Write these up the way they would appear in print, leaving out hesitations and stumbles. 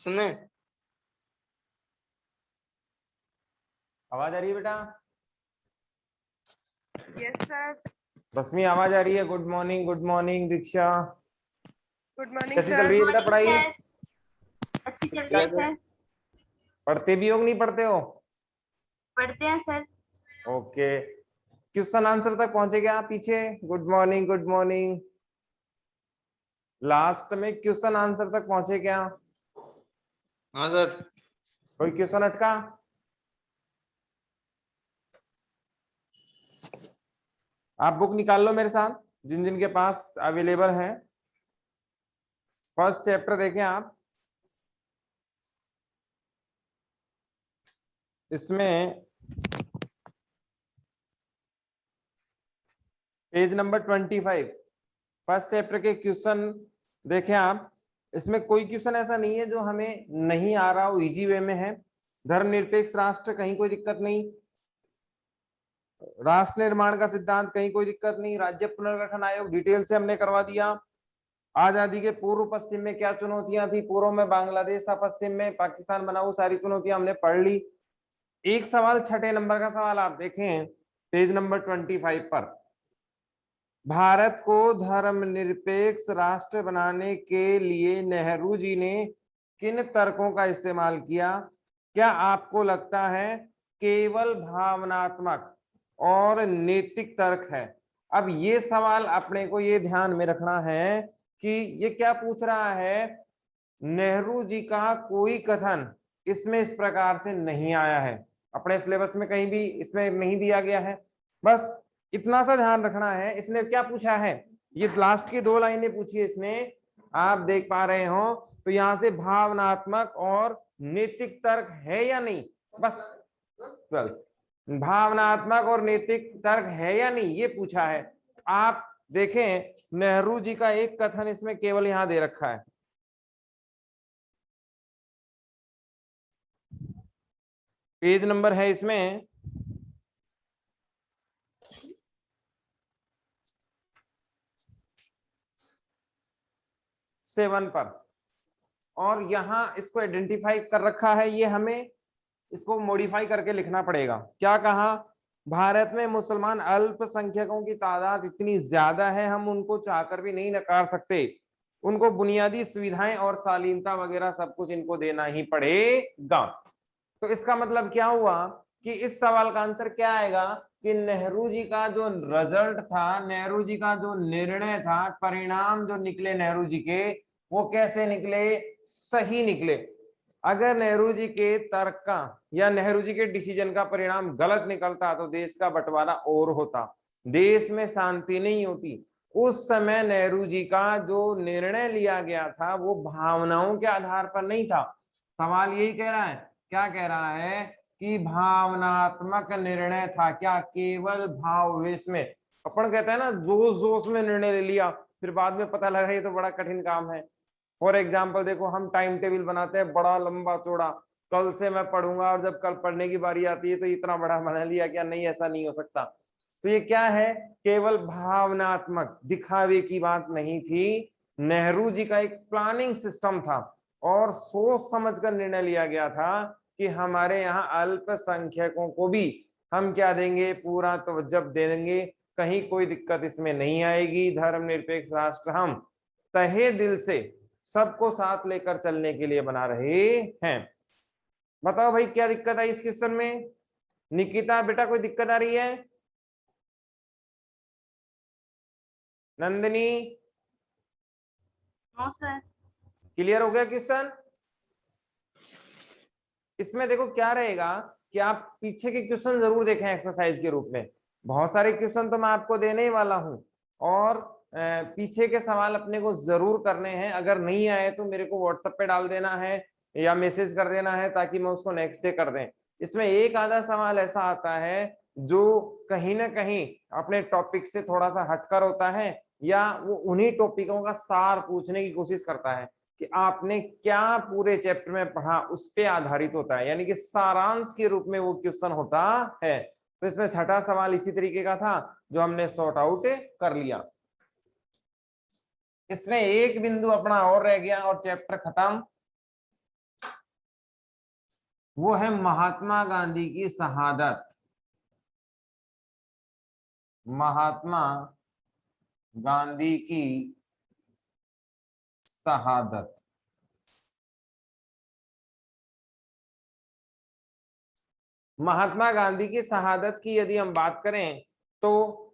Question है। आवाज आ रही है बेटा? Yes sir. रश्मि आवाज आ रही है? Good morning, good morning. Diksha good morning कैसी चल सर। रही है बेटा पढ़ाई? अच्छी चल रही है सर। पढ़ते भी हो कि नहीं पढ़ते हो? पढ़ते हैं सर। ओके, क्वेश्चन आंसर तक पहुंचे क्या पीछे? Good morning, good morning. Last में क्वेश्चन आंसर तक पहुंचे क्या? हाँ सर। कोई क्वेश्चन अटका? आप बुक निकाल लो मेरे साथ, जिन जिन के पास अवेलेबल है। फर्स्ट चैप्टर देखें आप। इसमें पेज नंबर 25, फर्स्ट चैप्टर के क्वेश्चन देखें आप। इसमें कोई क्वेश्चन ऐसा नहीं है जो हमें नहीं आ रहा हो, इजी वे में है। धर्मनिरपेक्ष राष्ट्र, कहीं कोई दिक्कत नहीं। राष्ट्र निर्माण का सिद्धांत, कहीं कोई दिक्कत नहीं। राज्य पुनर्गठन आयोग, डिटेल से हमने करवा दिया। आजादी के पूर्व पश्चिम में क्या चुनौतियां थी, पूर्व में बांग्लादेश था, पश्चिम में पाकिस्तान बना, वो सारी चुनौतियां हमने पढ़ ली। एक सवाल, छठे नंबर का सवाल आप देखें पेज नंबर 25 पर। भारत को धर्मनिरपेक्ष राष्ट्र बनाने के लिए नेहरू जी ने किन तर्कों का इस्तेमाल किया? क्या आपको लगता है केवल भावनात्मक और नैतिक तर्क है? अब ये सवाल अपने को ये ध्यान में रखना है कि ये क्या पूछ रहा है। नेहरू जी का कोई कथन इसमें इस प्रकार से नहीं आया है, अपने सिलेबस में कहीं भी इसमें नहीं दिया गया है। बस इतना सा ध्यान रखना है। इसने क्या पूछा है, ये लास्ट की 2 लाइनें पूछी है इसने, आप देख पा रहे हो तो यहां से भावनात्मक और नैतिक तर्क है या नहीं, बस 12 भावनात्मक और नैतिक तर्क है या नहीं ये पूछा है। आप देखें नेहरू जी का एक कथन इसमें केवल यहां दे रखा है। पेज नंबर है इसमें 7 पर, और यहां इसको आइडेंटिफाई कर रखा है। ये हमें इसको मॉडिफाई करके लिखना पड़ेगा। क्या कहा, भारत में मुसलमान अल्पसंख्यकों की तादाद इतनी ज्यादा है, हम उनको चाहकर भी नहीं नकार सकते। उनको बुनियादी सुविधाएं और शालीनता वगैरह सब कुछ इनको देना ही पड़ेगा। तो इसका मतलब क्या हुआ कि इस सवाल का आंसर क्या आएगा कि नेहरू जी का जो रिजल्ट था, नेहरू जी का जो निर्णय था, परिणाम जो निकले नेहरू जी के, वो कैसे निकले? सही निकले। अगर नेहरू जी के तर्क का या नेहरू जी के डिसीजन का परिणाम गलत निकलता तो देश का बंटवारा और होता, देश में शांति नहीं होती। उस समय नेहरू जी का जो निर्णय लिया गया था वो भावनाओं के आधार पर नहीं था। सवाल यही कह रहा है, क्या कह रहा है कि भावनात्मक निर्णय था। क्या केवल भाववेश में, अपन कहते हैं ना जोश जोश में निर्णय ले लिया, फिर बाद में पता लगा ये तो बड़ा कठिन काम है। फॉर एग्जाम्पल देखो, हम टाइम टेबल बनाते हैं बड़ा लंबा चौड़ा, कल से मैं पढ़ूंगा, और जब कल पढ़ने की बारी आती है तो इतना बड़ा बना लिया, क्या नहीं, ऐसा नहीं हो सकता। तो ये क्या है, केवल भावनात्मक दिखावे की बात नहीं थी। नेहरू जी का एक प्लानिंग सिस्टम था और सोच समझ कर निर्णय लिया गया था कि हमारे यहाँ अल्पसंख्यकों को भी हम क्या देंगे, पूरा तवज्जो देंगे, कहीं कोई दिक्कत इसमें नहीं आएगी। धर्मनिरपेक्ष राष्ट्र हम तहे दिल से सबको साथ लेकर चलने के लिए बना रहे हैं। बताओ भाई क्या दिक्कत आई इस क्वेश्चन में? निकिता बेटा कोई दिक्कत आ रही है? नंदिनी? No sir. क्लियर हो गया क्वेश्चन? इसमें देखो क्या रहेगा कि आप पीछे के क्वेश्चन जरूर देखें एक्सरसाइज के रूप में। बहुत सारे क्वेश्चन तो मैं आपको देने ही वाला हूं, और पीछे के सवाल अपने को जरूर करने हैं। अगर नहीं आए तो मेरे को व्हाट्सएप पे डाल देना है या मैसेज कर देना है, ताकि मैं उसको नेक्स्ट डे कर दें। इसमें एक आधा सवाल ऐसा आता है जो कहीं ना कहीं अपने टॉपिक से थोड़ा सा हटकर होता है, या वो उन्हीं टॉपिकों का सार पूछने की कोशिश करता है कि आपने क्या पूरे चैप्टर में पढ़ा, उस पे आधारित होता है, यानी कि सारांश के रूप में वो क्वेश्चन होता है। तो इसमें छठा सवाल इसी तरीके का था जो हमने सॉर्ट आउट कर लिया। इसमें एक बिंदु अपना और रह गया और चैप्टर खत्म। वो है महात्मा गांधी की शहादत। महात्मा गांधी की शहादत। महात्मा गांधी की शहादत की यदि हम बात करें तो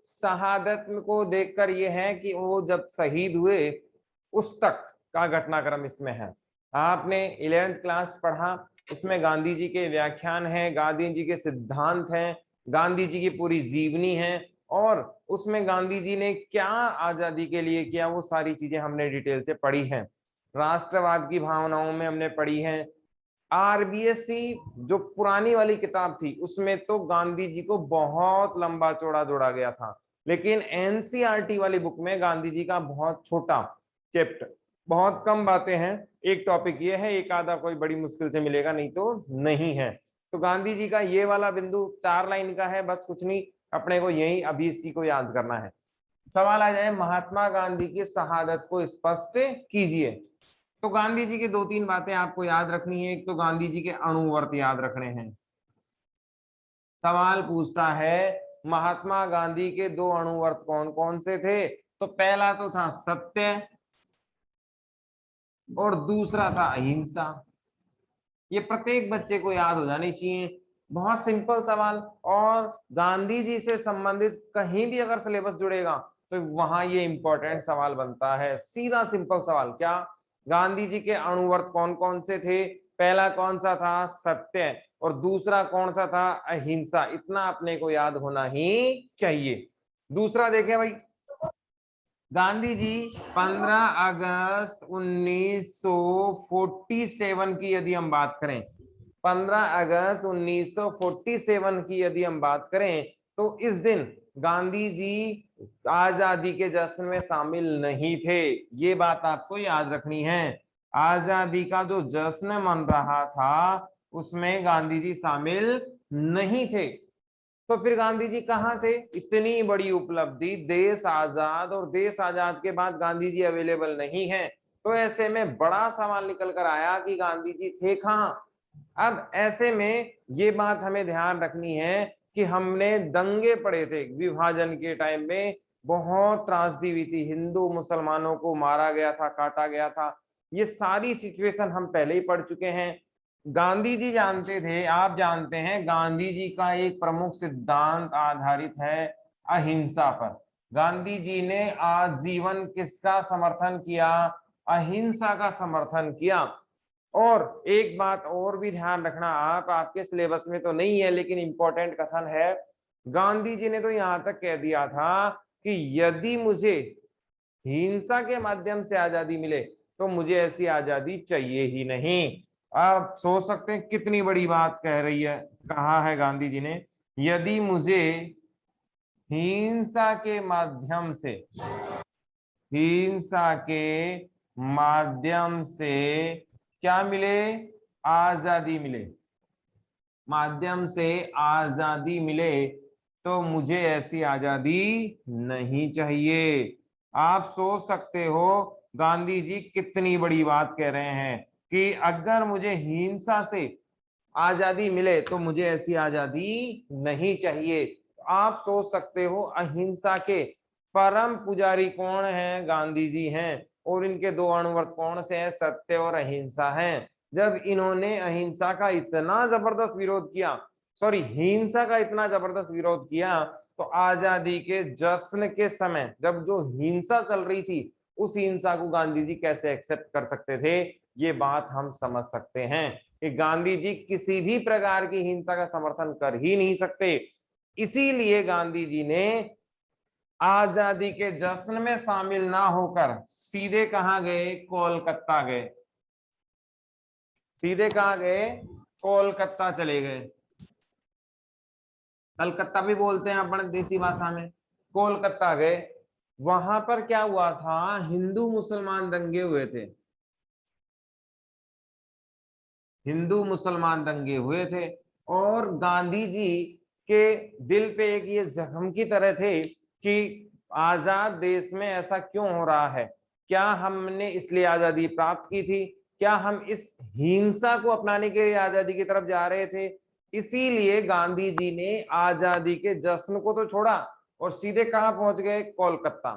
शहादत को देखकर यह है कि वो जब शहीद हुए उस तक का घटनाक्रम इसमें है। आपने 11th क्लास पढ़ा, उसमें गांधी जी के व्याख्यान हैं, गांधी जी के सिद्धांत हैं, गांधी जी की पूरी जीवनी है, और उसमें गांधी जी ने क्या आजादी के लिए किया वो सारी चीजें हमने डिटेल से पढ़ी हैं। राष्ट्रवाद की भावनाओं में हमने पढ़ी है। आरबीएससी जो पुरानी वाली किताब थी उसमें तो गांधी जी को बहुत लंबा चौड़ा जोड़ा गया था, लेकिन एनसीईआरटी वाली बुक में गांधी जी का बहुत छोटा चैप्टर, बहुत कम बातें हैं। एक टॉपिक ये है, एक आधा कोई बड़ी मुश्किल से मिलेगा, नहीं तो नहीं है। तो गांधी जी का ये वाला बिंदु 4 लाइन का है, बस कुछ नहीं, अपने को यही अभी इसकी को याद करना है। सवाल आ जाए, महात्मा गांधी की शहादत को स्पष्ट कीजिए। तो गांधी जी की 2-3 बातें आपको याद रखनी है। एक तो गांधी जी के अणुव्रत याद रखने हैं। सवाल पूछता है महात्मा गांधी के 2 अणुव्रत कौन कौन से थे? तो पहला तो था सत्य और दूसरा था अहिंसा। ये प्रत्येक बच्चे को याद हो जानी चाहिए। बहुत सिंपल सवाल, और गांधी जी से संबंधित कहीं भी अगर सिलेबस जुड़ेगा तो वहां ये इंपॉर्टेंट सवाल बनता है। सीधा सिंपल सवाल, क्या गांधी जी के अणुव्रत कौन कौन से थे? पहला कौन सा था? सत्य, और दूसरा कौन सा था? अहिंसा। इतना अपने को याद होना ही चाहिए। दूसरा देखें भाई, गांधी जी 15 अगस्त 1947 की यदि हम बात करें, 15 अगस्त 1947 की यदि हम बात करें तो इस दिन गांधी जी आजादी के जश्न में शामिल नहीं थे। ये बात आपको याद रखनी है। आजादी का जो जश्न मन रहा था उसमें गांधी जी शामिल नहीं थे। तो फिर गांधी जी कहाँ थे? इतनी बड़ी उपलब्धि, देश आजाद, और देश आजाद के बाद गांधी जी अवेलेबल नहीं है। तो ऐसे में बड़ा सवाल निकल कर आया कि गांधी जी थे कहाँ। अब ऐसे में ये बात हमें ध्यान रखनी है कि हमने दंगे पड़े थे विभाजन के टाइम में, बहुत त्रासदी हुई थी, हिंदू मुसलमानों को मारा गया था, काटा गया था। ये सारी सिचुएशन हम पहले ही पढ़ चुके हैं। गांधी जी जानते थे, आप जानते हैं, गांधी जी का एक प्रमुख सिद्धांत आधारित है अहिंसा पर। गांधी जी ने आजीवन किसका समर्थन किया? अहिंसा का समर्थन किया। और एक बात और भी ध्यान रखना, आप आपके सिलेबस में तो नहीं है लेकिन इंपॉर्टेंट कथन है, गांधी जी ने तो यहां तक कह दिया था कि यदि मुझे हिंसा के माध्यम से आजादी मिले तो मुझे ऐसी आजादी चाहिए ही नहीं। आप सोच सकते हैं कितनी बड़ी बात कह रही है, कहा है गांधी जी ने, यदि मुझे हिंसा के माध्यम से, हिंसा के माध्यम से क्या मिले? आजादी मिले, माध्यम से आजादी मिले, तो मुझे ऐसी आजादी नहीं चाहिए। आप सोच सकते हो गांधी जी कितनी बड़ी बात कह रहे हैं कि अगर मुझे हिंसा से आजादी मिले तो मुझे ऐसी आजादी नहीं चाहिए। आप सोच सकते हो अहिंसा के परम पुजारी कौन है? गांधी जी हैं। और इनके 2 अणुव्रत कौन से हैं? सत्य और अहिंसा हैं। जब इन्होंने अहिंसा का इतना जबरदस्त विरोध किया, सॉरी हिंसा का इतना जबरदस्त विरोध किया, तो आजादी के जश्न के समय जब जो हिंसा चल रही थी उस हिंसा को गांधी जी कैसे एक्सेप्ट कर सकते थे? ये बात हम समझ सकते हैं कि गांधी जी किसी भी प्रकार की हिंसा का समर्थन कर ही नहीं सकते। इसीलिए गांधी जी ने आजादी के जश्न में शामिल ना होकर सीधे कहां गए? कोलकाता गए। सीधे कहां गए? कोलकाता चले गए। कलकत्ता भी बोलते हैं अपन देसी भाषा में। कोलकाता गए, वहां पर क्या हुआ था? हिंदू मुसलमान दंगे हुए थे। हिंदू मुसलमान दंगे हुए थे, और गांधी जी के दिल पे एक ये जख्म की तरह थे कि आजाद देश में ऐसा क्यों हो रहा है? क्या हमने इसलिए आजादी प्राप्त की थी क्या हम इस हिंसा को अपनाने के लिए आजादी की तरफ जा रहे थे? इसीलिए गांधी जी ने आजादी के जश्न को तो छोड़ा और सीधे कहां पहुंच गए? कोलकाता।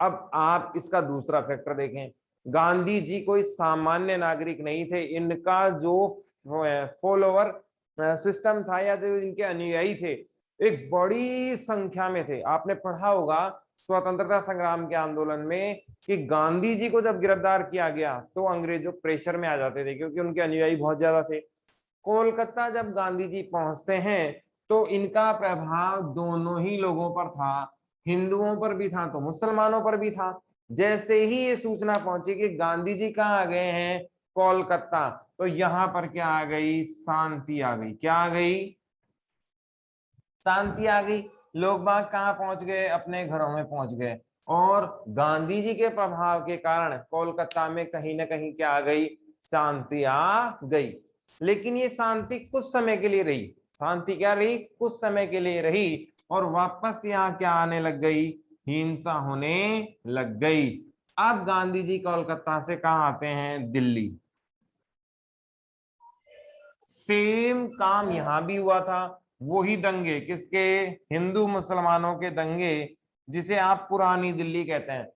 अब आप इसका दूसरा फैक्टर देखें, गांधी जी कोई सामान्य नागरिक नहीं थे, इनका जो फॉलोवर सिस्टम था या जो इनके अनुयायी थे एक बड़ी संख्या में थे। आपने पढ़ा होगा स्वतंत्रता संग्राम के आंदोलन में कि गांधी जी को जब गिरफ्तार किया गया तो अंग्रेजों प्रेशर में आ जाते थे क्योंकि उनके अनुयायी बहुत ज्यादा थे। कोलकाता जब गांधी जी पहुंचते हैं तो इनका प्रभाव दोनों ही लोगों पर था, हिंदुओं पर भी था तो मुसलमानों पर भी था। जैसे ही ये सूचना पहुंची कि गांधी जी कहाँ आ गए हैं? कोलकाता, तो यहां पर क्या आ गई? शांति आ गई। क्या आ गई? शांति आ गई। लोग बाग कहाँ पहुंच गए? अपने घरों में पहुंच गए। और गांधी जी के प्रभाव के कारण कोलकाता में कहीं ना कहीं क्या आ गई? शांति आ गई। लेकिन ये शांति कुछ समय के लिए रही। शांति क्या रही? कुछ समय के लिए रही और वापस यहाँ क्या आने लग गई? हिंसा होने लग गई। अब गांधी जी कोलकाता से कहाँ आते हैं? दिल्ली। सेम काम यहां भी हुआ था, वही दंगे। किसके? हिंदू मुसलमानों के दंगे, जिसे आप पुरानी दिल्ली कहते हैं।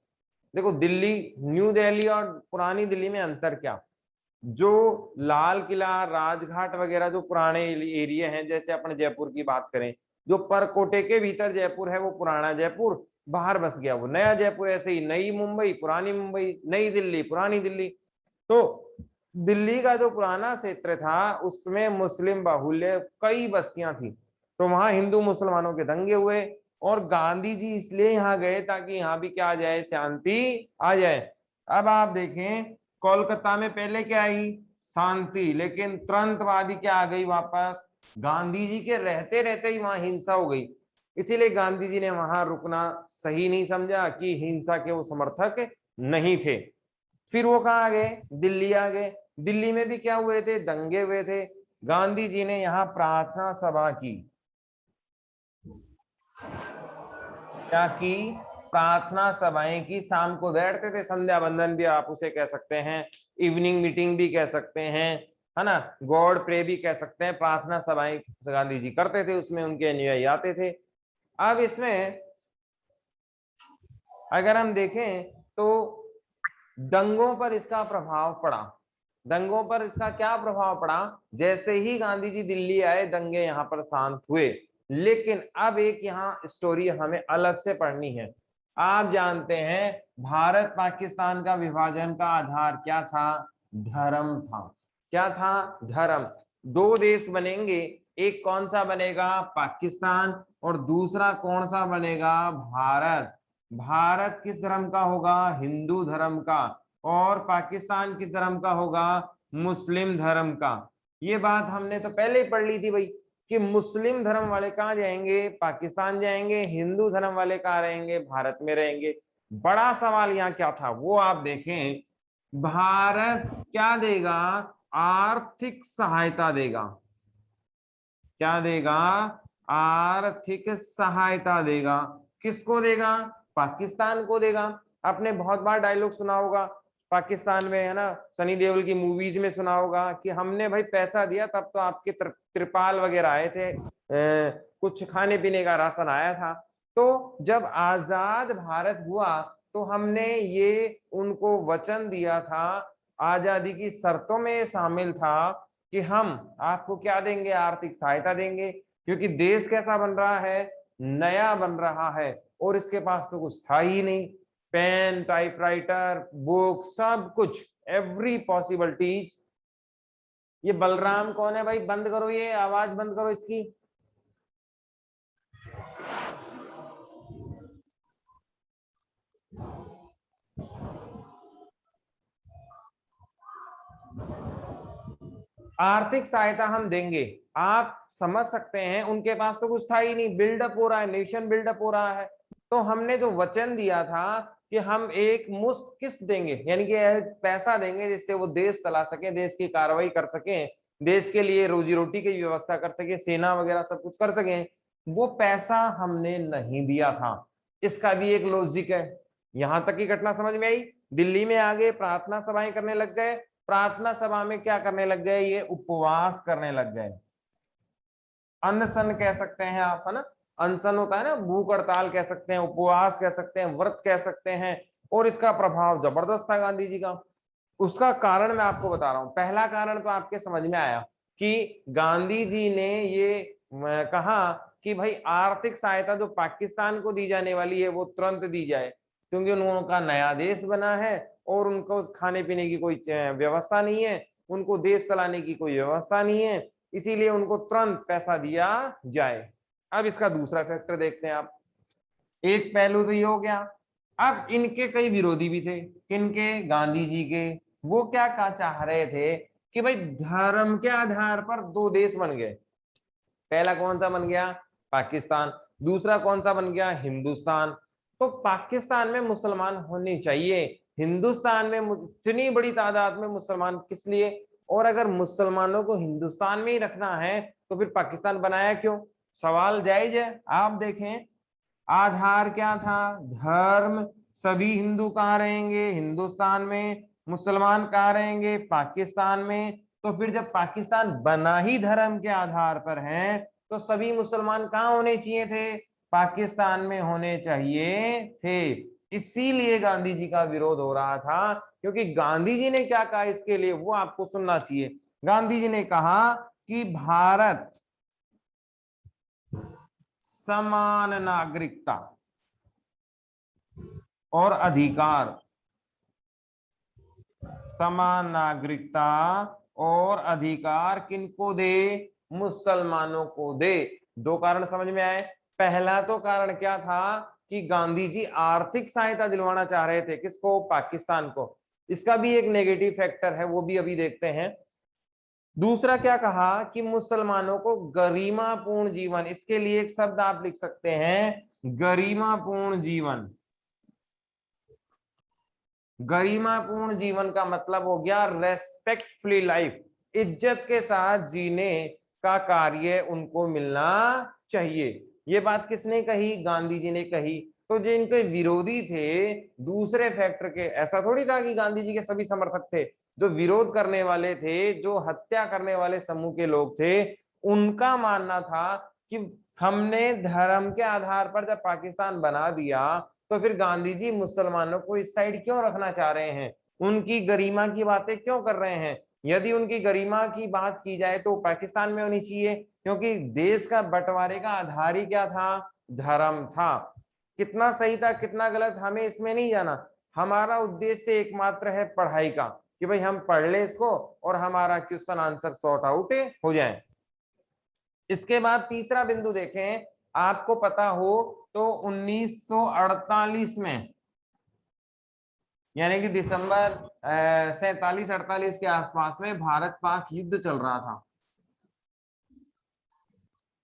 देखो, दिल्ली, न्यू दिल्ली और पुरानी दिल्ली में अंतर क्या? जो लाल किला, राजघाट वगैरह जो पुराने एरिया हैं, जैसे अपन जयपुर की बात करें, जो परकोटे के भीतर जयपुर है वो पुराना जयपुर, बाहर बस गया वो नया जयपुर। ऐसे ही नई मुंबई, पुरानी मुंबई, नई दिल्ली, पुरानी दिल्ली। तो दिल्ली का जो पुराना क्षेत्र था उसमें मुस्लिम बाहुल्य कई बस्तियां थी, तो वहां हिंदू मुसलमानों के दंगे हुए और गांधी जी इसलिए यहाँ गए ताकि यहाँ भी क्या आ जाए? शांति आ जाए। अब आप देखें, कोलकाता में पहले क्या आई? शांति, लेकिन तुरंतवादी क्या आ गई? वापस गांधी जी के रहते रहते ही वहां हिंसा हो गई। इसीलिए गांधी जी ने वहां रुकना सही नहीं समझा कि हिंसा के वो समर्थक नहीं थे। फिर वो कहाँ आ गए? दिल्ली आ गए। दिल्ली में भी क्या हुए थे? दंगे हुए थे। गांधी जी ने यहाँ प्रार्थना सभा की। क्या की? प्रार्थना सभाएं की। शाम को बैठते थे, संध्या बंदन भी आप उसे कह सकते हैं, इवनिंग मीटिंग भी कह सकते हैं, है ना, गॉड प्रे भी कह सकते हैं। प्रार्थना सभाएं गांधी जी करते थे, उसमें उनके अनुयायी आते थे। अब इसमें अगर हम देखें तो दंगों पर इसका प्रभाव पड़ा। दंगों पर इसका क्या प्रभाव पड़ा? जैसे ही गांधी जी दिल्ली आए, दंगे यहाँ पर शांत हुए। लेकिन अब एक यहाँ स्टोरी हमें अलग से पढ़नी है। आप जानते हैं भारत पाकिस्तान का विभाजन का आधार क्या था? धर्म था। क्या था? धर्म। दो देश बनेंगे, एक कौन सा बनेगा? पाकिस्तान, और दूसरा कौन सा बनेगा? भारत। भारत किस धर्म का होगा? हिंदू धर्म का। और पाकिस्तान किस धर्म का होगा? मुस्लिम धर्म का। ये बात हमने तो पहले ही पढ़ ली थी भाई, कि मुस्लिम धर्म वाले कहाँ जाएंगे? पाकिस्तान जाएंगे। हिंदू धर्म वाले कहाँ रहेंगे? भारत में रहेंगे। बड़ा सवाल यहाँ क्या था वो आप देखें। भारत क्या देगा? आर्थिक सहायता देगा। क्या देगा? आर्थिक सहायता देगा। किसको देगा? पाकिस्तान को देगा। आपने बहुत बार डायलॉग सुना होगा पाकिस्तान में, है ना, सनी देओल की मूवीज में सुना होगा कि हमने भाई पैसा दिया तब तो आपके त्रिपाल वगैरह आए थे, कुछ खाने पीने का राशन आया था। तो जब आजाद भारत हुआ तो हमने ये उनको वचन दिया था, आजादी की शर्तों में शामिल था कि हम आपको क्या देंगे? आर्थिक सहायता देंगे। क्योंकि देश कैसा बन रहा है? नया बन रहा है और इसके पास तो कुछ था ही नहीं। पेन, टाइपराइटर, बुक, सब कुछ, एवरी पॉसिबल चीज। ये बलराम कौन है भाई? बंद करो, ये आवाज बंद करो इसकी। आर्थिक सहायता हम देंगे। आप समझ सकते हैं उनके पास तो कुछ था ही नहीं, बिल्डअप हो रहा है, नेशन बिल्डअप हो रहा है। तो हमने जो वचन दिया था कि हम एक मुश्त किस्त देंगे, यानी कि पैसा देंगे जिससे वो देश चला सके, देश की कार्रवाई कर सके, देश के लिए रोजी रोटी की व्यवस्था कर सके, सेना वगैरह सब कुछ कर सके, वो पैसा हमने नहीं दिया था। इसका भी एक लॉजिक है। यहां तक की घटना समझ में आई? दिल्ली में आगे प्रार्थना सभाएं करने लग गए प्रार्थना सभा में क्या करने लग गए, ये उपवास करने लग गए। अनशन कह सकते हैं आप, है ना, अनशन होता है ना, भूख हड़ताल कह सकते हैं, उपवास कह सकते हैं, व्रत कह सकते हैं। और इसका प्रभाव जबरदस्त था गांधी जी का। उसका कारण मैं आपको बता रहा हूं। पहला कारण तो आपके समझ में आया कि गांधी जी ने ये कहा कि भाई आर्थिक सहायता जो पाकिस्तान को दी जाने वाली है वो तुरंत दी जाए, क्योंकि उनका नया देश बना है और उनको खाने पीने की कोई व्यवस्था नहीं है, उनको देश चलाने की कोई व्यवस्था नहीं है, इसीलिए उनको तुरंत पैसा दिया जाए। अब इसका दूसरा फैक्टर देखते हैं आप। एक पहलू तो ये हो गया। अब इनके कई विरोधी भी थे, किनके, गांधी जी के। वो क्या कहा चाह रहे थे कि भाई धर्म के आधार पर दो देश बन गए। पहला कौन सा बन गया, पाकिस्तान। दूसरा कौन सा बन गया, हिंदुस्तान। तो पाकिस्तान में मुसलमान होने चाहिए, हिंदुस्तान में इतनी बड़ी तादाद में मुसलमान किस लिए? और अगर मुसलमानों को हिंदुस्तान में ही रखना है तो फिर पाकिस्तान बनाया क्यों? सवाल जायज है। आप देखें, आधार क्या था, धर्म। सभी हिंदू कहाँ रहेंगे, हिंदुस्तान में। मुसलमान कहाँ रहेंगे, पाकिस्तान में। तो फिर जब पाकिस्तान बना ही धर्म के आधार पर है तो सभी मुसलमान कहाँ होने चाहिए थे, पाकिस्तान में होने चाहिए थे। इसीलिए गांधी जी का विरोध हो रहा था, क्योंकि गांधी जी ने क्या कहा इसके लिए वो आपको सुनना चाहिए। गांधी जी ने कहा कि भारत समान नागरिकता और अधिकार, समान नागरिकता और अधिकार किनको दे, मुसलमानों को दे। दो कारण समझ में आए। पहला तो कारण क्या था कि गांधी जी आर्थिक सहायता दिलवाना चाह रहे थे, किसको, पाकिस्तान को। इसका भी एक नेगेटिव फैक्टर है, वो भी अभी देखते हैं। दूसरा क्या कहा कि मुसलमानों को गरिमापूर्ण जीवन, इसके लिए एक शब्द आप लिख सकते हैं, गरिमापूर्ण जीवन। गरिमापूर्ण जीवन का मतलब हो गया रेस्पेक्टफुली लाइफ, इज्जत के साथ जीने का कार्य उनको मिलना चाहिए। ये बात किसने कही, गांधी जी ने कही। तो जो इनके विरोधी थे दूसरे फैक्टर के, ऐसा थोड़ी था कि गांधी जी के सभी समर्थक थे। जो विरोध करने वाले थे, जो हत्या करने वाले समूह के लोग थे, उनका मानना था कि हमने धर्म के आधार पर जब पाकिस्तान बना दिया तो फिर गांधी जी मुसलमानों को इस साइड क्यों रखना चाह रहे हैं, उनकी गरिमा की बातें क्यों कर रहे हैं। यदि उनकी गरिमा की बात की जाए तो पाकिस्तान में होनी चाहिए, क्योंकि देश का बंटवारे का आधार ही क्या था, धर्म था। कितना सही था कितना गलत हमें इसमें नहीं जाना, हमारा उद्देश्य एकमात्र है पढ़ाई का, कि भाई हम पढ़ ले इसको और हमारा क्वेश्चन आंसर सॉर्ट आउट हो जाए। इसके बाद तीसरा बिंदु देखें, आपको पता हो तो 1948 में, यानी कि दिसंबर 47-48 के आसपास में भारत पाक युद्ध चल रहा था।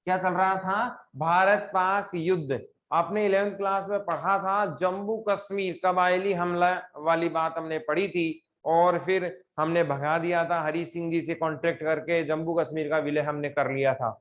क्या चल रहा था, भारत पाक युद्ध। आपने 11th क्लास में पढ़ा था, जम्मू कश्मीर कबायली हमला वाली बात हमने पढ़ी थी, और फिर हमने भगा दिया था हरी सिंह जी से कॉन्ट्रैक्ट करके, जम्मू कश्मीर का विलय हमने कर लिया था।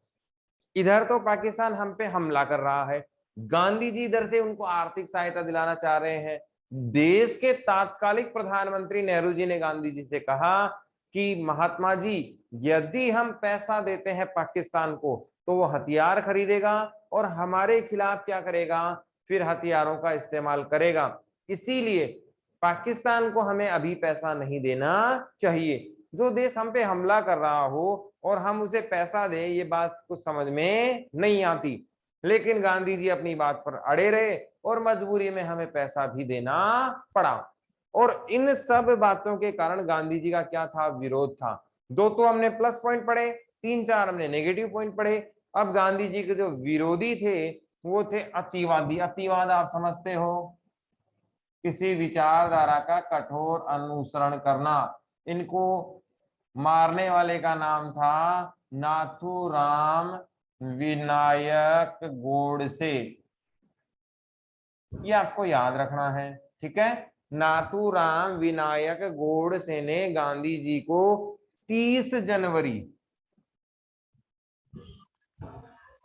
इधर तो पाकिस्तान हम पे हमला कर रहा है, गांधी जी इधर से उनको आर्थिक सहायता दिलाना चाह रहे हैं। देश के तात्कालिक प्रधानमंत्री नेहरू जी ने गांधी जी से कहा कि महात्मा जी, यदि हम पैसा देते हैं पाकिस्तान को तो वो हथियार खरीदेगा और हमारे खिलाफ क्या करेगा, फिर हथियारों का इस्तेमाल करेगा। इसीलिए पाकिस्तान को हमें अभी पैसा नहीं देना चाहिए। जो देश हम पे हमला कर रहा हो और हम उसे पैसा दें, ये बात कुछ समझ में नहीं आती। लेकिन गांधी जी अपनी बात पर अड़े रहे और मजबूरी में हमें पैसा भी देना पड़ा। और इन सब बातों के कारण गांधी जी का क्या था, विरोध था। दो तो हमने प्लस पॉइंट पढ़े, 3-4 हमने नेगेटिव पॉइंट पढ़े। अब गांधी जी के जो विरोधी थे वो थे अतिवादी। अतिवाद आप समझते हो, किसी विचारधारा का कठोर अनुसरण करना। इनको मारने वाले का नाम था नाथूराम विनायक गोडसे, ये आपको याद रखना है, ठीक है। नाथूराम विनायक गोडसे ने गांधी जी को 30 जनवरी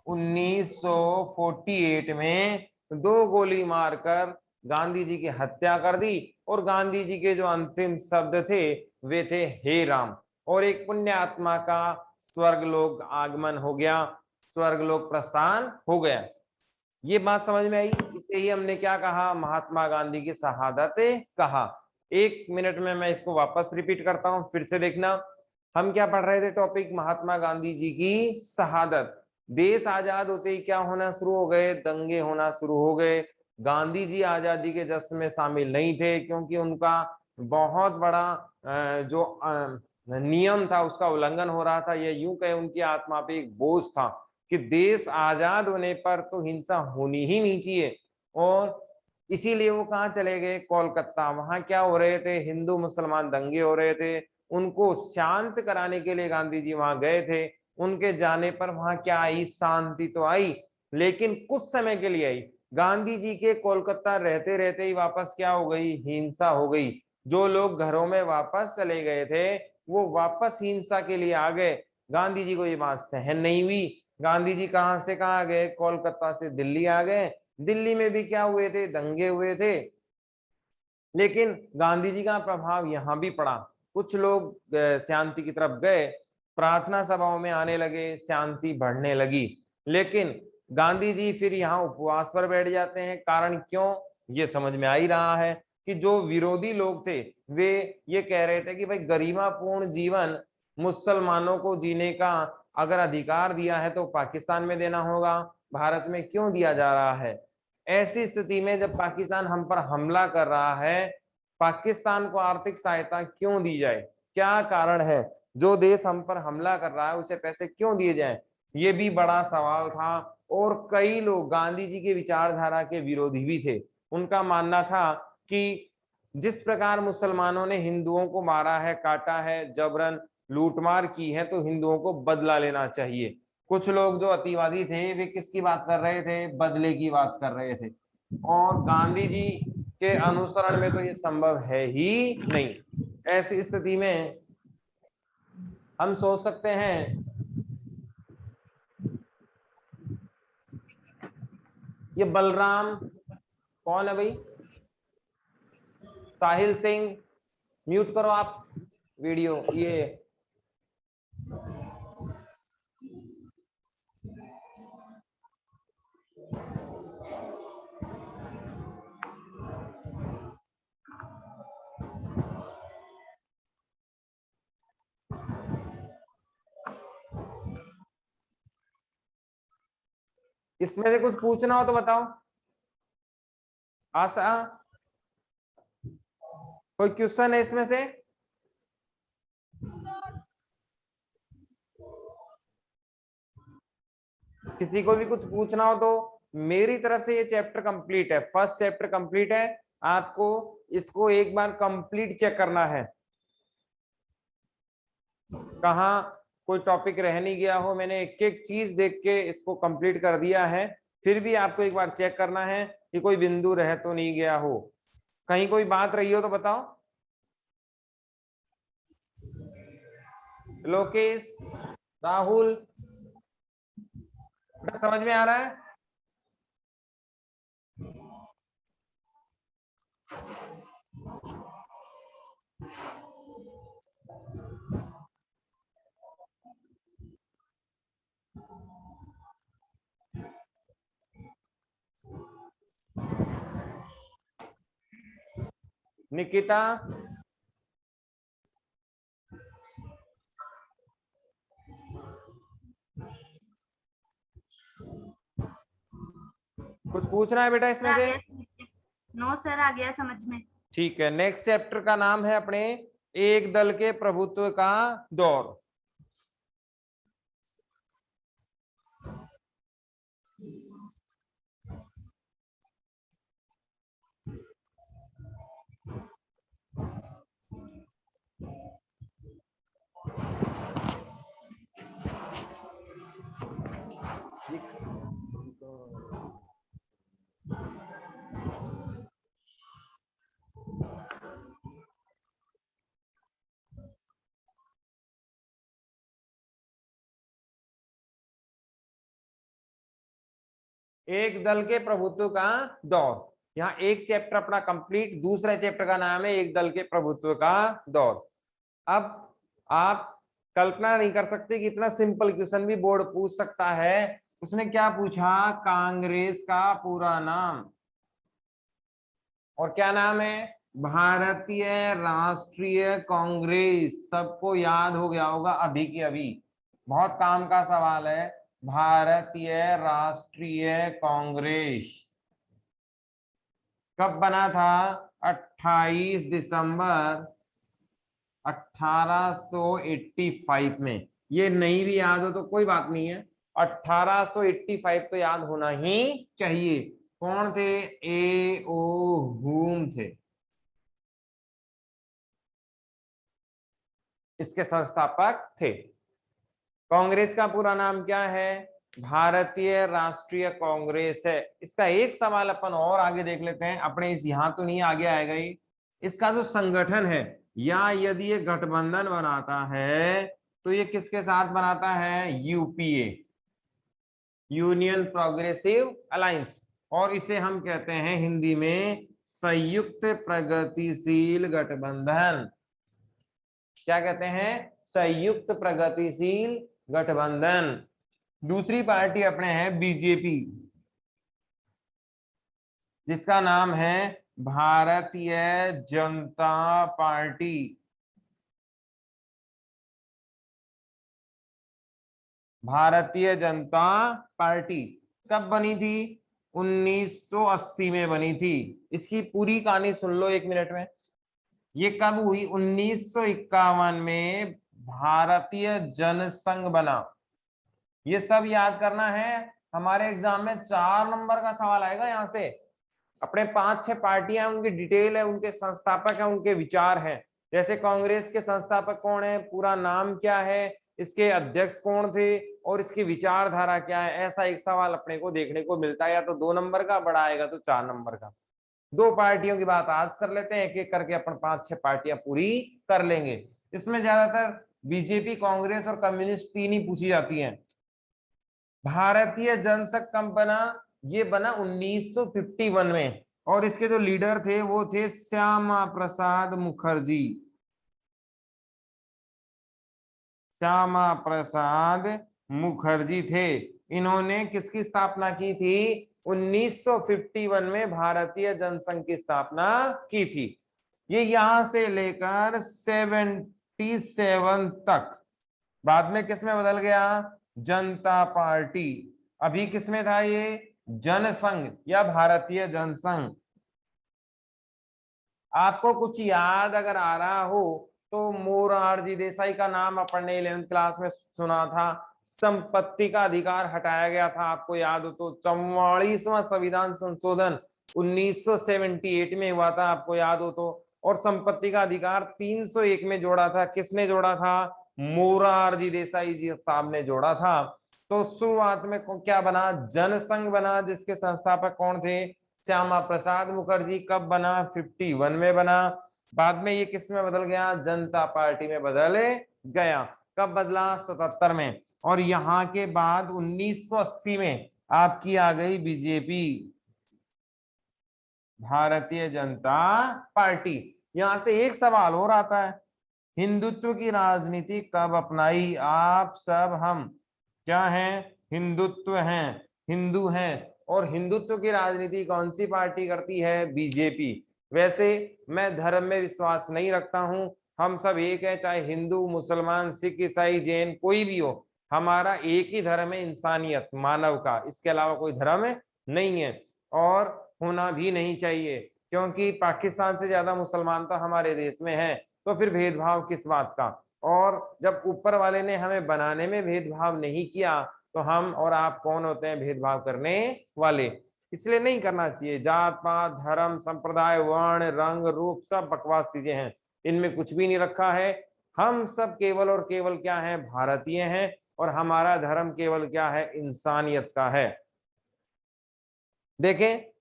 1948 में 2 गोली मारकर गांधी जी की हत्या कर दी। और गांधी जी के जो अंतिम शब्द थे वे थे हे राम। और एक पुण्य आत्मा का स्वर्गलोक आगमन हो गया, स्वर्गलोक प्रस्थान हो गया। ये बात समझ में आई। इसे ही हमने क्या कहा, महात्मा गांधी की शहादत कहा। 1 मिनट में मैं इसको वापस रिपीट करता हूं, फिर से देखना। हम क्या पढ़ रहे थे, टॉपिक महात्मा गांधी जी की शहादत। देश आजाद होते ही क्या होना शुरू हो गए, दंगे होना शुरू हो गए। गांधी जी आजादी के जश्न में शामिल नहीं थे, क्योंकि उनका बहुत बड़ा जो नियम था उसका उल्लंघन हो रहा था। यह यूं कहे उनकी आत्मा पे एक बोझ था कि देश आजाद होने पर तो हिंसा होनी ही नहीं चाहिए। और इसीलिए वो कहाँ चले गए, कोलकाता। वहां क्या हो रहे थे, हिंदू मुसलमान दंगे हो रहे थे, उनको शांत कराने के लिए गांधी जी वहां गए थे। उनके जाने पर वहां क्या आई, शांति तो आई, लेकिन कुछ समय के लिए आई। गांधी जी के कोलकाता रहते रहते ही वापस क्या हो गई, हिंसा हो गई। जो लोग घरों में वापस चले गए थे वो वापस हिंसा के लिए आ गए। गांधी जी को ये बात सहन नहीं हुई। गांधी जी कहां से कहां गए, कोलकाता से दिल्ली आ गए। दिल्ली में भी क्या हुए थे, दंगे हुए थे। लेकिन गांधी जी का प्रभाव यहाँ भी पड़ा। कुछ लोग शांति की तरफ गए, प्रार्थना सभाओं में आने लगे, शांति बढ़ने लगी। लेकिन गांधी जी फिर यहाँ उपवास पर बैठ जाते हैं। कारण क्यों, ये समझ में आ ही रहा है कि जो विरोधी लोग थे वे ये कह रहे थे कि भाई गरिमापूर्ण जीवन मुसलमानों को जीने का अगर अधिकार दिया है तो पाकिस्तान में देना होगा, भारत में क्यों दिया जा रहा है। ऐसी स्थिति में जब पाकिस्तान हम पर हमला कर रहा है, पाकिस्तान को आर्थिक सहायता क्यों दी जाए, क्या कारण है। जो देश हम पर हमला कर रहा है उसे पैसे क्यों दिए जाएं, ये भी बड़ा सवाल था। और कई लोग गांधी जी के विचारधारा के विरोधी भी थे। उनका मानना था कि जिस प्रकार मुसलमानों ने हिंदुओं को मारा है, काटा है, जबरन लूटमार की है, तो हिंदुओं को बदला लेना चाहिए। कुछ लोग जो अतिवादी थे वे किसकी बात कर रहे थे, बदले की बात कर रहे थे। और गांधी जी के अनुसरण में तो ये संभव है ही नहीं। ऐसी स्थिति में हम सोच सकते हैं ये बलराम कौन है भाई, साहिल सिंह, म्यूट करो आप वीडियो। ये इसमें से कुछ पूछना हो तो बताओ। आशा, कोई क्वेश्चन है इसमें से? किसी को भी कुछ पूछना हो तो मेरी तरफ से ये चैप्टर कंप्लीट है, फर्स्ट चैप्टर कंप्लीट है। आपको इसको एक बार कंप्लीट चेक करना है, कहाँ कोई टॉपिक रह नहीं गया हो। मैंने एक एक चीज देख के इसको कंप्लीट कर दिया है। फिर भी आपको एक बार चेक करना है कि कोई बिंदु रह तो नहीं गया हो, कहीं कोई बात रही हो तो बताओ। लोकेश, राहुल, समझ में आ रहा है? निकिता, कुछ पूछना है बेटा इसमें से? नो सर, आ गया समझ में। ठीक है, नेक्स्ट चैप्टर का नाम है अपने एक दल के प्रभुत्व का दौर। एक दल के प्रभुत्व का दौर, यहाँ एक चैप्टर अपना कंप्लीट। दूसरे चैप्टर का नाम है एक दल के प्रभुत्व का दौर। अब आप कल्पना नहीं कर सकते कि इतना सिंपल क्वेश्चन भी बोर्ड पूछ सकता है। उसने क्या पूछा, कांग्रेस का पूरा नाम, और क्या नाम है, भारतीय राष्ट्रीय कांग्रेस। सबको याद हो गया होगा अभी की अभी, बहुत काम का सवाल है। भारतीय राष्ट्रीय कांग्रेस कब बना था, 28 दिसंबर 1885 में। ये नहीं भी याद हो तो कोई बात नहीं है, 1885 तो याद होना ही चाहिए। कौन थे, ए ओ हुम थे, इसके संस्थापक थे। कांग्रेस का पूरा नाम क्या है, भारतीय राष्ट्रीय कांग्रेस है। इसका एक सवाल अपन और आगे देख लेते हैं, अपने इस यहां तो नहीं आगे आएगा ही। इसका जो संगठन है, या यदि ये गठबंधन बनाता है तो ये किसके साथ बनाता है, यूपीए, यूनियन प्रोग्रेसिव अलायंस, और इसे हम कहते हैं हिंदी में संयुक्त प्रगतिशील गठबंधन। क्या कहते हैं, संयुक्त प्रगतिशील गठबंधन। दूसरी पार्टी अपने है बीजेपी, जिसका नाम है भारतीय जनता पार्टी। भारतीय जनता पार्टी कब बनी थी, 1980 में बनी थी। इसकी पूरी कहानी सुन लो 1 मिनट में। ये कब हुई, 1951 में भारतीय जनसंघ बना। ये सब याद करना है, हमारे एग्जाम में 4 नंबर का सवाल आएगा यहाँ से। अपने 5-6 पार्टियां, उनकी डिटेल है, उनके संस्थापक है, उनके विचार हैं। जैसे कांग्रेस के संस्थापक कौन है, पूरा नाम क्या है, इसके अध्यक्ष कौन थे, और इसकी विचारधारा क्या है। ऐसा एक सवाल अपने को देखने को मिलता है, या तो 2 नंबर का, बड़ा आएगा तो 4 नंबर का। 2 पार्टियों की बात आज कर लेते हैं, एक एक करके अपन 5-6 पार्टियां पूरी कर लेंगे। इसमें ज्यादातर बीजेपी, कांग्रेस और कम्युनिस्ट तीन ही पूछी जाती हैं। भारतीय जनसंघ कब बना, ये बना 1951 में, और इसके जो लीडर थे वो थे श्यामा प्रसाद मुखर्जी। श्यामा प्रसाद मुखर्जी थे। इन्होंने किसकी स्थापना की थी, 1951 में भारतीय जनसंघ की स्थापना की थी। ये यहां से लेकर 77 तक, बाद में किसमें बदल गया, जनता पार्टी। अभी किसमें था ये, जनसंघ या भारतीय जनसंघ। आपको कुछ याद अगर आ रहा हो तो मोरारजी देसाई का नाम अपन ने 11th क्लास में सुना था। संपत्ति का अधिकार हटाया गया था, आपको याद हो तो। 44वां संविधान संशोधन 1978 में हुआ था, आपको याद हो तो। और संपत्ति का अधिकार 301 में जोड़ा था, किसने जोड़ा था, मोरारजी देसाई जी साहब ने जोड़ा था। तो शुरुआत में क्या बना, जनसंघ बना, जिसके संस्थापक कौन थे, श्यामा प्रसाद मुखर्जी। कब बना, 51 में बना। बाद में ये किस में बदल गया, जनता पार्टी में बदल गया। कब बदला, 77 में। और यहाँ के बाद 1980 में आपकी आ गई बीजेपी, भारतीय जनता पार्टी। यहां से एक सवाल और आता है, हिंदुत्व की राजनीति कब अपनाई। आप सब हम क्या हैं, हिंदुत्व हैं, हिंदू हैं, और हिंदुत्व की राजनीति कौन सी पार्टी करती है, बीजेपी। वैसे मैं धर्म में विश्वास नहीं रखता हूं, हम सब एक है, चाहे हिंदू, मुसलमान, सिख, ईसाई, जैन, कोई भी हो। हमारा एक ही धर्म है, इंसानियत, मानव का, इसके अलावा कोई धर्म नहीं है, और होना भी नहीं चाहिए। क्योंकि पाकिस्तान से ज्यादा मुसलमान तो हमारे देश में है, तो फिर भेदभाव किस बात का। और जब ऊपर वाले ने हमें बनाने में भेदभाव नहीं किया, तो हम और आप कौन होते हैं भेदभाव करने वाले। इसलिए नहीं करना चाहिए। जात पात, धर्म, संप्रदाय, वर्ण, रंग, रूप सब बकवास चीजें हैं, इनमें कुछ भी नहीं रखा है। हम सब केवल और केवल क्या है, भारतीय हैं, और हमारा धर्म केवल क्या है, इंसानियत का है। देखें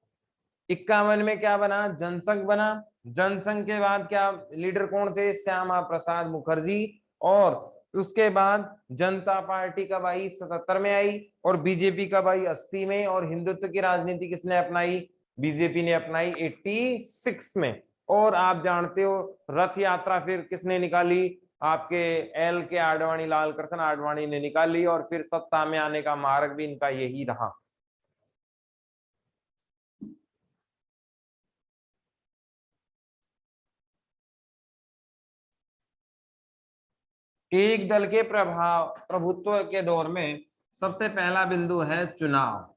51 में क्या बना, जनसंघ बना। जनसंघ के बाद क्या लीडर कौन थे, श्यामा प्रसाद मुखर्जी। और उसके बाद जनता पार्टी कब आई, 77 में आई। और बीजेपी कब आई, 80 में। और हिंदुत्व की राजनीति किसने अपनाई, बीजेपी ने अपनाई 86 में। और आप जानते हो रथ यात्रा फिर किसने निकाली, आपके एल के आडवाणी, लाल कृष्ण आडवाणी ने निकाल ली और फिर सत्ता में आने का मार्ग भी इनका यही रहा। एक दल के प्रभुत्व के दौर में सबसे पहला बिंदु है चुनाव।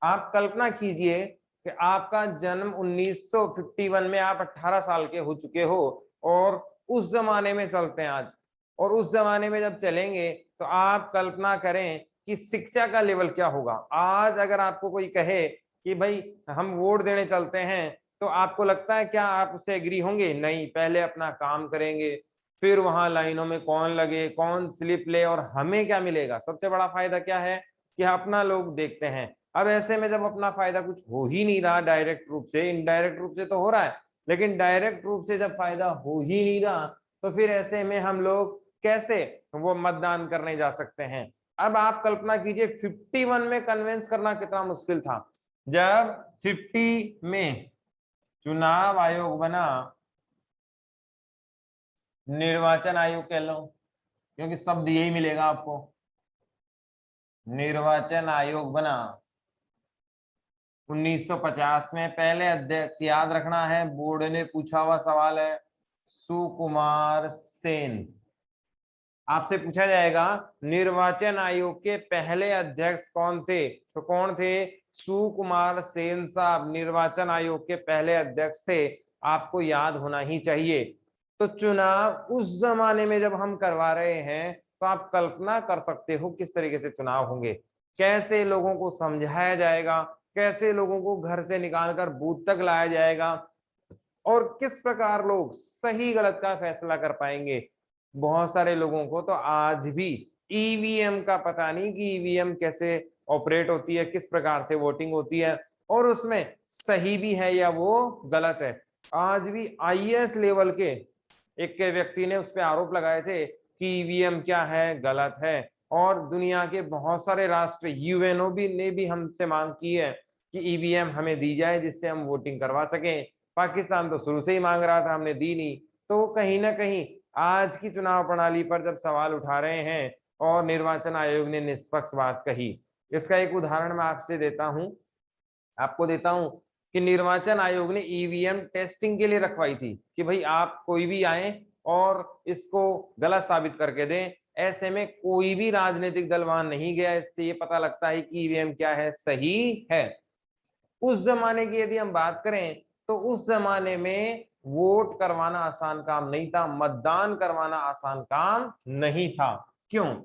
आप कल्पना कीजिए कि आपका जन्म 1951 में, आप 18 साल के हो चुके हो और उस जमाने में चलते हैं आज, और उस जमाने में जब चलेंगे तो आप कल्पना करें कि शिक्षा का लेवल क्या होगा। आज अगर आपको कोई कहे कि भाई हम वोट देने चलते हैं, तो आपको लगता है क्या आप उससे एग्री होंगे? नहीं, पहले अपना काम करेंगे, फिर वहां लाइनों में कौन लगे, कौन स्लिप ले, और हमें क्या मिलेगा। सबसे बड़ा फायदा क्या है कि अपना लोग देखते हैं। अब ऐसे में जब अपना फायदा कुछ हो ही नहीं रहा डायरेक्ट रूप से, इनडायरेक्ट रूप से तो हो रहा है, लेकिन डायरेक्ट रूप से जब फायदा हो ही नहीं रहा, तो फिर ऐसे में हम लोग कैसे वो मतदान करने जा सकते हैं। अब आप कल्पना कीजिए 51 में कन्विंस करना कितना मुश्किल था। जब 50 में चुनाव आयोग बना, निर्वाचन आयोग कह लो क्योंकि शब्द यही मिलेगा आपको, निर्वाचन आयोग बना 1950 में। पहले अध्यक्ष याद रखना है, बोर्ड ने पूछा हुआ सवाल है, सुकुमार सेन। आपसे पूछा जाएगा निर्वाचन आयोग के पहले अध्यक्ष कौन थे, तो कौन थे? सुकुमार सेन साहब निर्वाचन आयोग के पहले अध्यक्ष थे। आपको याद होना ही चाहिए। तो चुनाव उस जमाने में जब हम करवा रहे हैं, तो आप कल्पना कर सकते हो किस तरीके से चुनाव होंगे, कैसे लोगों को समझाया जाएगा, कैसे लोगों को घर से निकालकर बूथ तक लाया जाएगा, और किस प्रकार लोग सही गलत का फैसला कर पाएंगे। बहुत सारे लोगों को तो आज भी ईवीएम का पता नहीं कि ईवीएम कैसे ऑपरेट होती है, किस प्रकार से वोटिंग होती है, और उसमें सही भी है या वो गलत है। आज भी आईएएस लेवल के एक व्यक्ति ने उस पर आरोप लगाए थे कि ईवीएम क्या है, गलत है। और दुनिया के बहुत सारे राष्ट्र, यूएनओ भी ने भी हमसे मांग की है कि ईवीएम हमें दी जाए जिससे हम वोटिंग करवा सकें। पाकिस्तान तो शुरू से ही मांग रहा था, हमने दी नहीं। तो कहीं ना कहीं आज की चुनाव प्रणाली पर जब सवाल उठा रहे हैं और निर्वाचन आयोग ने निष्पक्ष बात कही, इसका एक उदाहरण मैं आपको देता हूं कि निर्वाचन आयोग ने ईवीएम टेस्टिंग के लिए रखवाई थी कि भाई आप कोई भी आए और इसको गलत साबित करके दें। ऐसे में कोई भी राजनीतिक दल वहां नहीं गया। इससे ये पता लगता है कि ईवीएम क्या है, सही है। उस जमाने की यदि हम बात करें तो उस जमाने में वोट करवाना आसान काम नहीं था, मतदान करवाना आसान काम नहीं था। क्यों?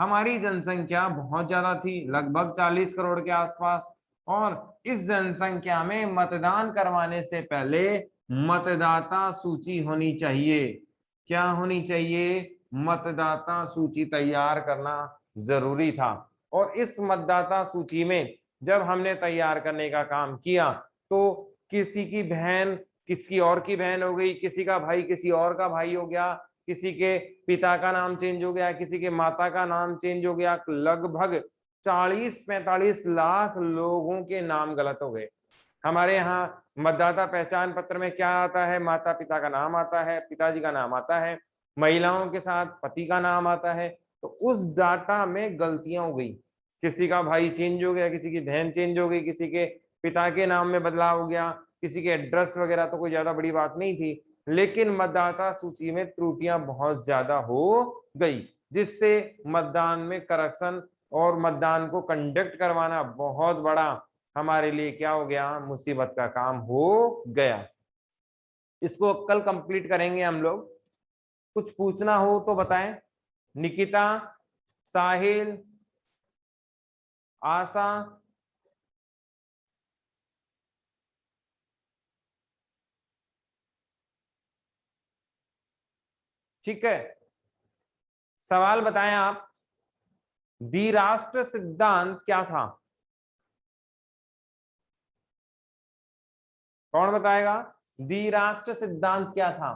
हमारी जनसंख्या बहुत ज्यादा थी, लगभग 40 करोड़ के आसपास, और इस जनसंख्या में मतदान करवाने से पहले मतदाता सूची होनी चाहिए। क्या होनी चाहिए? मतदाता सूची तैयार करना जरूरी था। और इस मतदाता सूची में जब हमने तैयार करने का काम किया, तो किसी की बहन किसी और की बहन हो गई, किसी का भाई किसी और का भाई हो गया, किसी के पिता का नाम चेंज हो गया, किसी के माता का नाम चेंज हो गया। लगभग 40-45 लाख लोगों के नाम गलत हो गए। हमारे यहाँ मतदाता पहचान पत्र में क्या आता है? माता पिता का नाम आता है, पिताजी का नाम आता है, महिलाओं के साथ पति का नाम आता है। तो उस डाटा में गलतियां हो गई, किसी का भाई चेंज हो गया, किसी की बहन चेंज हो गई, किसी के पिता के नाम में बदलाव हो गया, किसी के एड्रेस वगैरह तो कोई ज्यादा बड़ी बात नहीं थी, लेकिन मतदाता सूची में त्रुटियां बहुत ज्यादा हो गई, जिससे मतदान में करप्शन और मतदान को कंडक्ट करवाना बहुत बड़ा हमारे लिए क्या हो गया, मुसीबत का काम हो गया। इसको कल कंप्लीट करेंगे हम लोग। कुछ पूछना हो तो बताएं। निकिता, साहिल, आशा, ठीक है। सवाल बताएं आप। द्विराष्ट्र सिद्धांत क्या था? कौन बताएगा? द्विराष्ट्र सिद्धांत क्या था?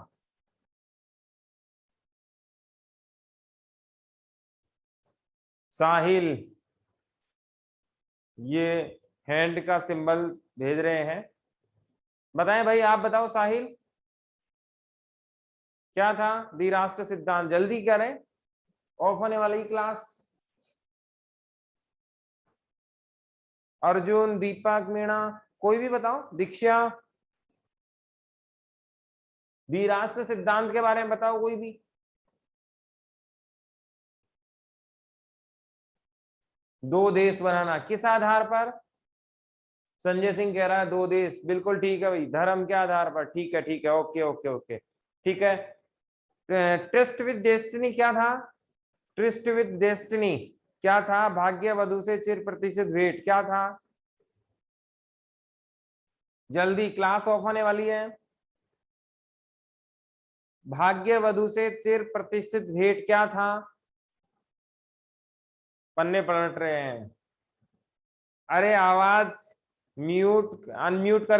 साहिल, ये हैंड का सिंबल भेज रहे हैं। बताएं भाई, आप बताओ साहिल क्या था द्विराष्ट्र सिद्धांत? जल्दी करें, ऑफ होने वाली क्लास। अर्जुन, दीपक, मीणा, कोई भी बताओ। दीक्षा, द्विराष्ट्र सिद्धांत के बारे में बताओ कोई भी। दो देश बनाना किस आधार पर? संजय सिंह कह रहा है दो देश, बिल्कुल ठीक है भाई। धर्म के आधार पर, ठीक है ठीक है, ओके ओके ओके, ठीक है। ट्रस्ट विद डेस्टिनी क्या था? ट्रस्ट विद डेस्टिनी क्या था? भाग्य वधु से चिर प्रतिशत भेंट क्या था? जल्दी, क्लास ऑफ होने वाली है। भाग्य वधु से चिर प्रतिष्ठित भेंट क्या था? पन्ने पलट रहे हैं। अरे आवाज म्यूट अनम्यूट कर